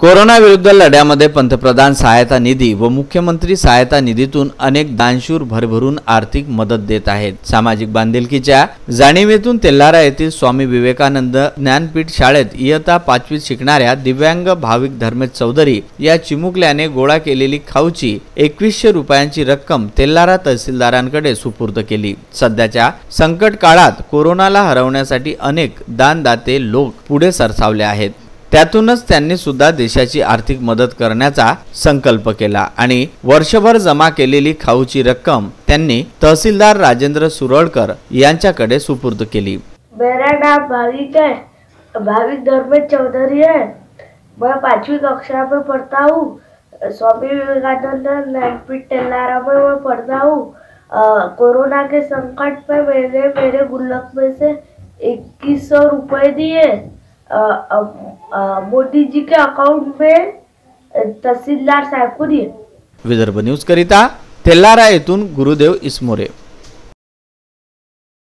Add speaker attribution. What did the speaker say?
Speaker 1: Corona विरुद्ध लढ्यामध्ये पंतप्रधान सहायता निधी व मुख्यमंत्री सहायता निधीतून अनेक दानशूर भरभरून आर्थिक मदत देत आहेत। सामाजिक बांधिलकीच्या जाणीवेतून तेल्हारा येथील स्वामी विवेकानंद ज्ञानपीठ शाळेत इयत्ता 5वीत शिकणाऱ्या दिव्यांग भाविक धर्मेश चौधरी या चिमुकल्याने गोळा केलेली खाऊची 2100 रुपयांची रक्कम तेल्हारा तहसीलदारांकडे सुपूर्द केली। सध्याच्या संकट काळात कोरोनाला हरवण्यासाठी अनेक दानदाते लोक पुढे सरसावले आहेत। त्यातूनच त्यांनी सुद्धा देशाची आर्थिक मदत करण्याचा संकल्प केला आणि वर्षभर जमा केलेली खाऊची रक्कम त्यांनी तहसीलदार राजेंद्र सुरळकर यांच्याकडे सुपूर्द केली।
Speaker 2: मेरा नाम भाविक धर्मेश चौधरी है। मैं 5वीं कक्षा में पढ़ता हूँ। स्वामी विवेकानंद ज्ञानपीठ तेल्हारा में मैं पढ़ता हूँ। कोरोना के संकट में मैंने मेरे गुल्लक में से 2100 रुपए दिए मोदी जी के अकाउंट में तहसीलदार साहब को दिए।
Speaker 1: विदर्भ न्यूज करिता तेल्हारा येथून गुरुदेव इसमोरे।